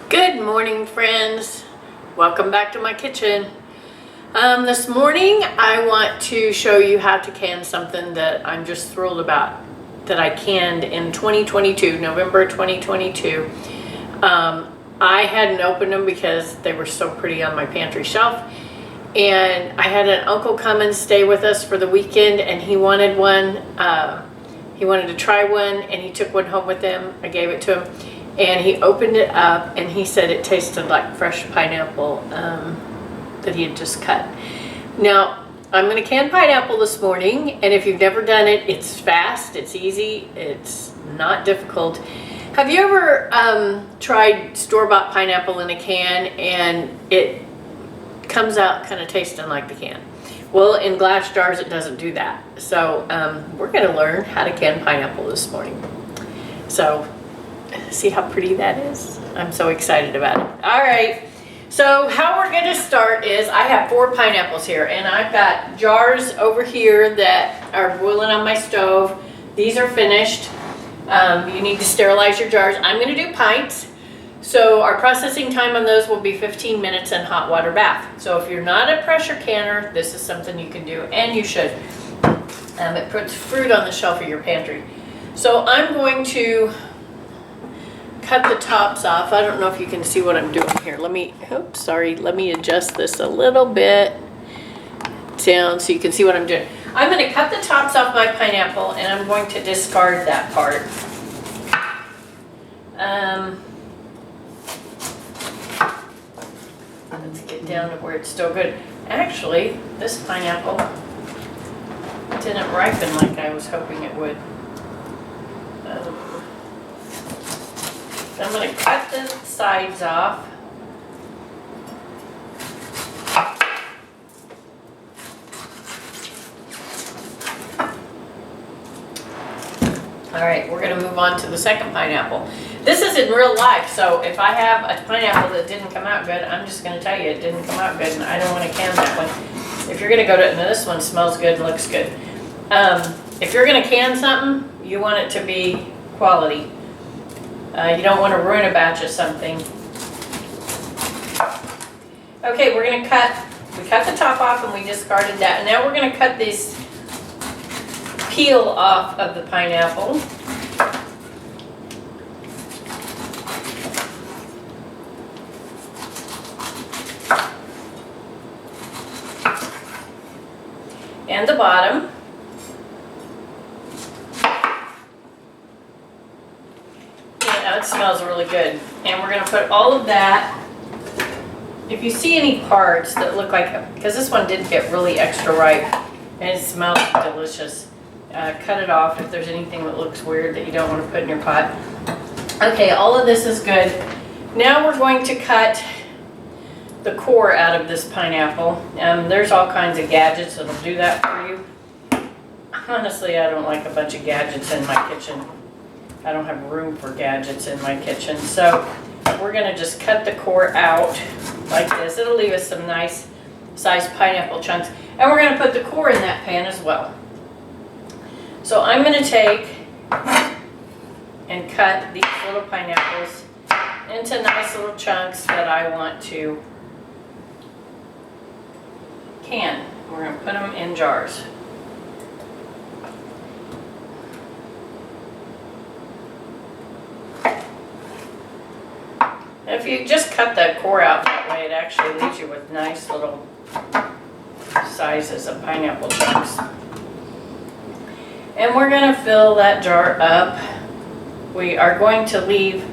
Good morning, friends. Welcome back to my kitchen. This morning I want to show you how to can something that I'm just thrilled about, that I canned in 2022, November 2022. I hadn't opened them because they were so pretty on my pantry shelf, and I had an uncle come and stay with us for the weekend, and he wanted one. He wanted to try one, and he took one home with him. I gave it to him, and he opened it up, and he said it tasted like fresh pineapple that he had just cut. Now, I'm going to can pineapple this morning, and if you've never done it, it's fast, it's easy, it's not difficult. Have you ever tried store-bought pineapple in a can and it comes out kind of tasting like the can? Well, in glass jars it doesn't do that. So we're going to learn how to can pineapple this morning. So see how pretty that is? I'm so excited about it. All right, so how we're going to start is I have 4 pineapples here, and I've got jars over here that are boiling on my stove. These are finished. You need to sterilize your jars. I'm going to do pints. So our processing time on those will be 15 minutes in hot water bath. So if you're not a pressure canner, this is something you can do, and you should. It puts fruit on the shelf of your pantry. So I'm going to cut the tops off. I don't know if you can see what I'm doing here. Let me adjust this a little bit down so you can see what I'm doing. I'm going to cut the tops off my pineapple, and I'm going to discard that part. Let's get down to where it's still good. Actually, this pineapple didn't ripen like I was hoping it would. I'm going to cut the sides off. All right, we're going to move on to the second pineapple. This is in real life, so if I have a pineapple that didn't come out good, I'm just going to tell you it didn't come out good, and I don't want to can that one. If you're going to go to, no, this one smells good and looks good. If you're going to can something, you want it to be quality. You don't want to ruin a batch of something. Okay, we're going to we cut the top off and we discarded that. And now we're going to cut this peel off of the pineapple. And the bottom. It smells really good. And we're going to put all of that. If you see any parts that look like, because this one did get really extra ripe and it smells delicious, cut it off if there's anything that looks weird that you don't want to put in your pot. Okay, all of this is good. Now we're going to cut the core out of this pineapple. There's all kinds of gadgets that'll do that for you. Honestly, I don't like a bunch of gadgets in my kitchen. I don't have room for gadgets in my kitchen, so we're going to just cut the core out like this. It'll leave us some nice sized pineapple chunks, and we're going to put the core in that pan as well. So I'm going to take and cut these little pineapples into nice little chunks that I want to can. We're going to put them in jars. If you just cut that core out that way, it actually leaves you with nice little sizes of pineapple chunks. And we're going to fill that jar up. We are going to leave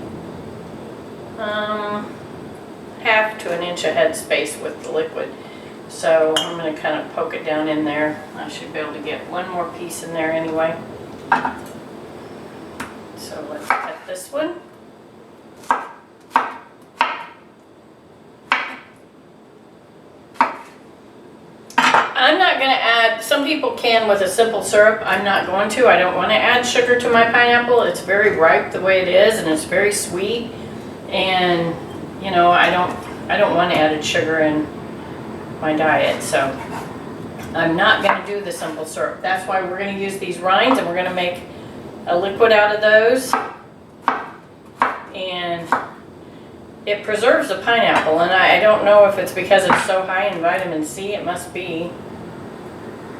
half to an inch of head space with the liquid. So I'm going to kind of poke it down in there. I should be able to get one more piece in there anyway. So let's cut this one. I'm not going to add, some people can with a simple syrup. I'm not going to. I don't want to add sugar to my pineapple. It's very ripe the way it is, and it's very sweet. And, you know, I don't want added sugar in my diet, so I'm not going to do the simple syrup. That's why we're going to use these rinds, and we're going to make a liquid out of those. And it preserves the pineapple, and I don't know if it's because it's so high in vitamin C. It must be.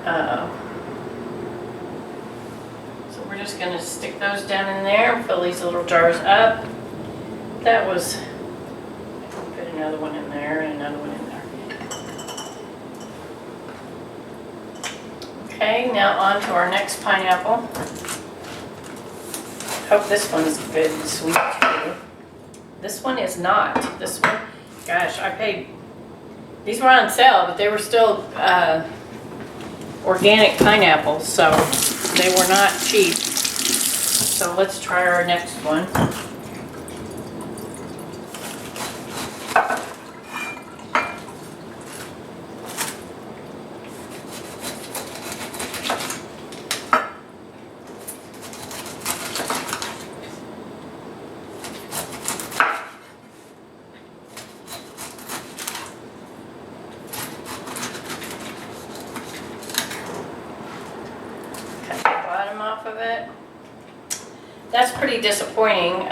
So we're just going to stick those down in there, fill these little jars up. That was, put another one in there and another one in there. Okay, now on to our next pineapple. Hope this one's good and sweet too. This one is not. This one, gosh, I paid, these were on sale, but they were still organic pineapples, so they were not cheap. So let's try our next one. Off of it. That's pretty disappointing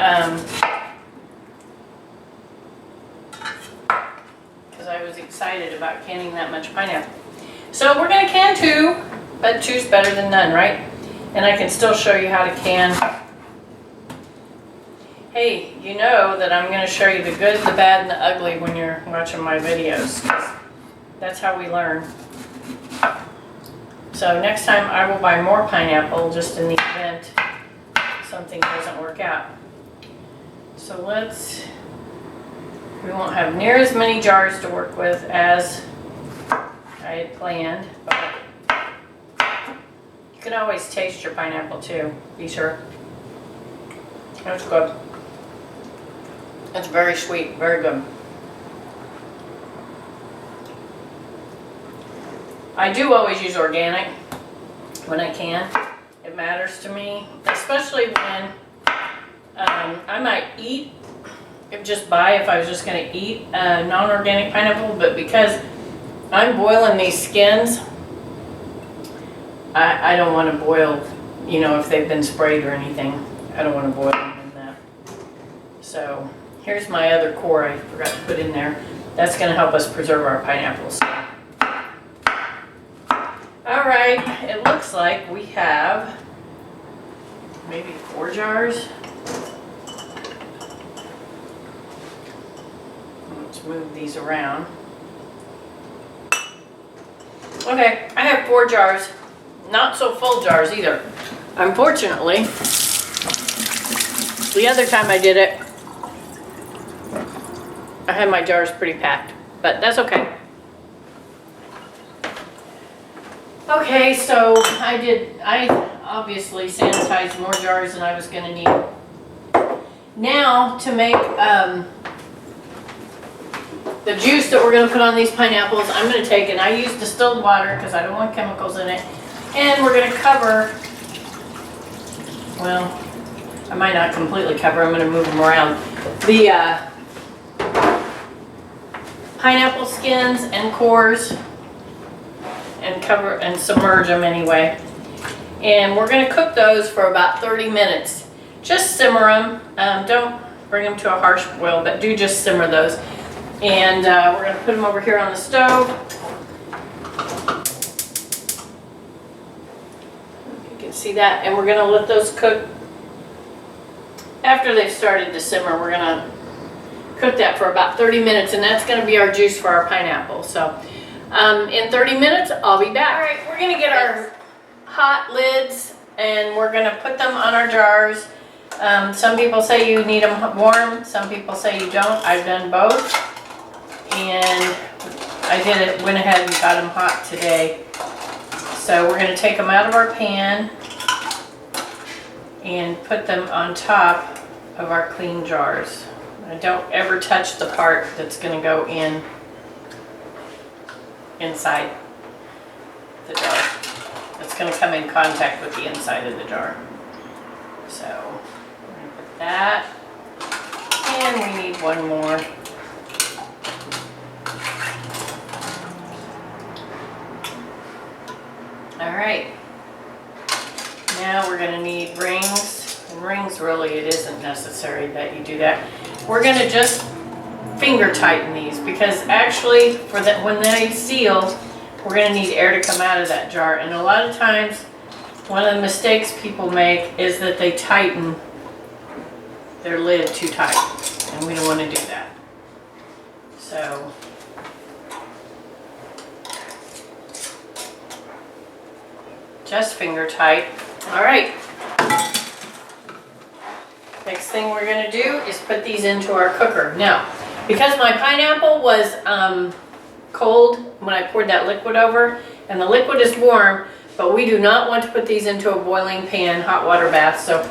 because I was excited about canning that much pineapple. So we're going to can two, but two's better than none, right? And I can still show you how to can. Hey, you know that I'm going to show you the good, the bad, and the ugly when you're watching my videos. That's how we learn. So next time I will buy more pineapple just in the event something doesn't work out. So we won't have near as many jars to work with as I had planned, but you can always taste your pineapple too, be sure. That's good. It's very sweet, very good. I do always use organic when I can. It matters to me, especially when I might eat, if I was just going to eat non-organic pineapple, but because I'm boiling these skins, I don't want to boil, you know, if they've been sprayed or anything. I don't want to boil them in that. So here's my other core I forgot to put in there. That's going to help us preserve our pineapples. Alright, it looks like we have maybe 4 jars. Let's move these around. Okay, I have 4 jars. Not so full jars either. Unfortunately, the other time I did it, I had my jars pretty packed, but that's okay. Okay, so I obviously sanitized more jars than I was going to need. Now, to make the juice that we're going to put on these pineapples, I'm going to take, and I use distilled water because I don't want chemicals in it, and we're going to cover, well, I might not completely cover, I'm going to move them around, the pineapple skins and cores, and cover and submerge them anyway. And we're going to cook those for about 30 minutes. Just simmer them. Don't bring them to a harsh boil, but do just simmer those. And we're going to put them over here on the stove. You can see that. And we're going to let those cook. After they've started to simmer, we're going to cook that for about 30 minutes. And that's going to be our juice for our pineapple. So in 30 minutes, I'll be back. All right, we're going to get our hot lids and we're going to put them on our jars. Some people say you need them warm. Some people say you don't. I've done both. And I went ahead and got them hot today. So we're going to take them out of our pan and put them on top of our clean jars. I don't ever touch the part that's going to go inside the jar. It's going to come in contact with the inside of the jar. So we're going to put that, and we need one more. All right. Now we're going to need rings. And rings, really, it isn't necessary that you do that. We're going to just finger tighten these, because actually for that, when they seal, we're going to need air to come out of that jar. And a lot of times, one of the mistakes people make is that they tighten their lid too tight, and we don't want to do that. So just finger tight. All right. Next thing we're going to do is put these into our cooker. Now, because my pineapple was cold when I poured that liquid over, and the liquid is warm, but we do not want to put these into a boiling pan, hot water bath. So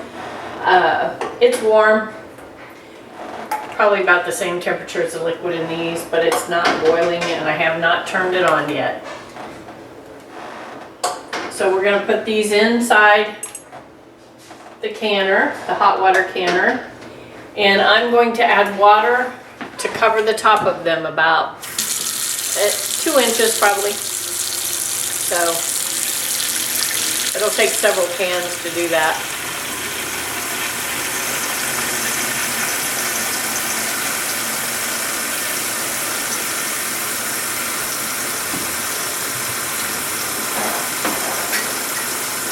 it's warm, probably about the same temperature as the liquid in these, but it's not boiling and I have not turned it on yet. So we're going to put these inside the canner, the hot water canner, and I'm going to add water to cover the top of them about 2 inches probably. So it'll take several cans to do that.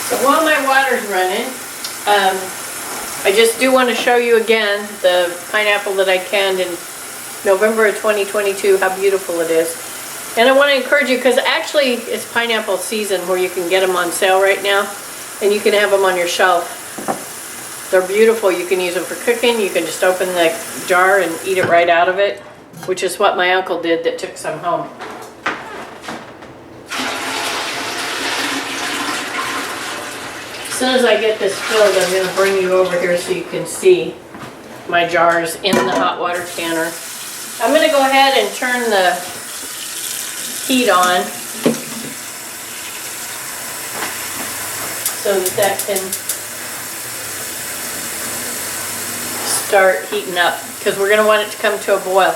So while my water's running, I just do want to show you again the pineapple that I canned in November of 2022, how beautiful it is. And I want to encourage you, because actually it's pineapple season where you can get them on sale right now, and you can have them on your shelf. They're beautiful. You can use them for cooking. You can just open the jar and eat it right out of it, which is what my uncle did that took some home. As soon as I get this filled, I'm going to bring you over here so you can see my jars in the hot water canner. I'm going to go ahead and turn the heat on so that can start heating up, because we're going to want it to come to a boil.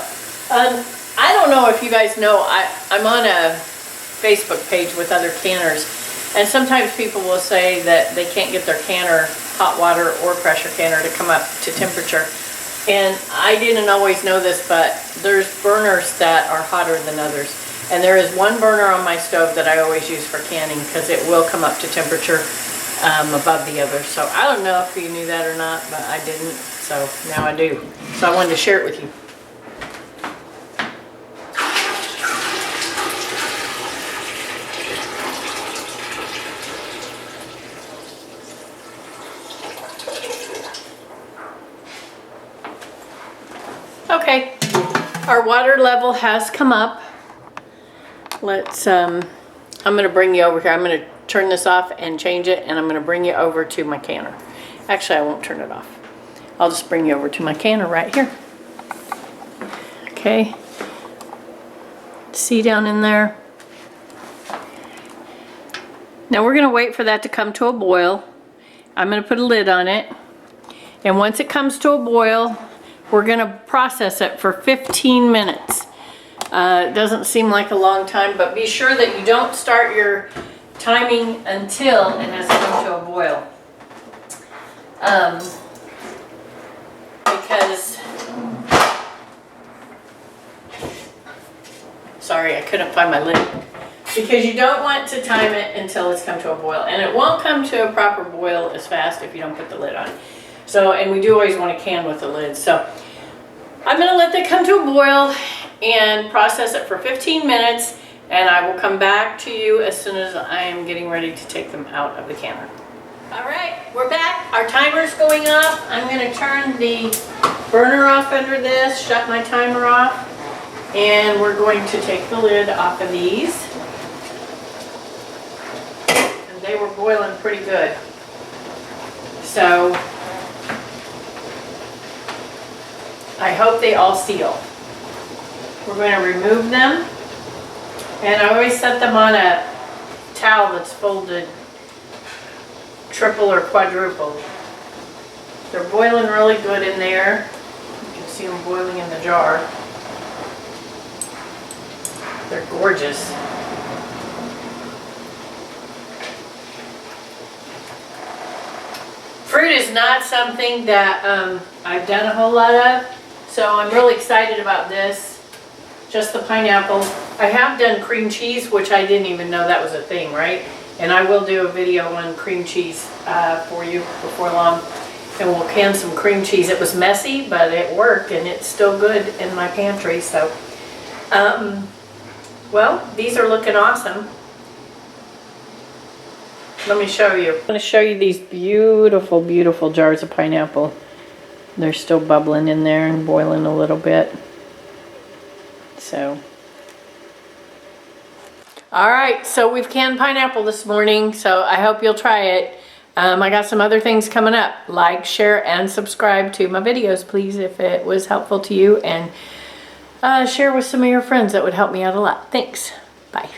I don't know if you guys know, I'm on a Facebook page with other canners. And sometimes people will say that they can't get their canner, hot water or pressure canner, to come up to temperature. And I didn't always know this, but there's burners that are hotter than others. And there is one burner on my stove that I always use for canning, because it will come up to temperature above the others. So I don't know if you knew that or not, but I didn't. So now I do. So I wanted to share it with you. Okay, our water level has come up. Let's, I'm going to bring you over here. I'm going to turn this off and change it, and I'm going to bring you over to my canner. Actually, I won't turn it off. I'll just bring you over to my canner right here. Okay. See down in there? Now we're going to wait for that to come to a boil. I'm going to put a lid on it. And once it comes to a boil, we're going to process it for 15 minutes. It doesn't seem like a long time, but be sure that you don't start your timing until it has come to a boil. Because, sorry, I couldn't find my lid. Because you don't want to time it until it's come to a boil. And it won't come to a proper boil as fast if you don't put the lid on. So, and we do always want to can with the lid. So I'm going to let that come to a boil and process it for 15 minutes, and I will come back to you as soon as I am getting ready to take them out of the canner. All right, we're back. Our timer's going off. I'm going to turn the burner off under this, shut my timer off, and we're going to take the lid off of these. And they were boiling pretty good. So I hope they all seal. We're going to remove them, and I always set them on a towel that's folded triple or quadruple. They're boiling really good in there. You can see them boiling in the jar. They're gorgeous. Fruit is not something that I've done a whole lot of. So I'm really excited about this. Just the pineapple. I have done cream cheese, which I didn't even know that was a thing, right? And I will do a video on cream cheese for you before long. And we'll can some cream cheese. It was messy, but it worked, and it's still good in my pantry. So, well, these are looking awesome. Let me show you. I'm going to show you these beautiful, beautiful jars of pineapple. They're still bubbling in there and boiling a little bit. So, all right, so we've canned pineapple this morning, so I hope you'll try it. I got some other things coming up. Like, share, and subscribe to my videos, please, if it was helpful to you. And share with some of your friends. That would help me out a lot. Thanks. Bye.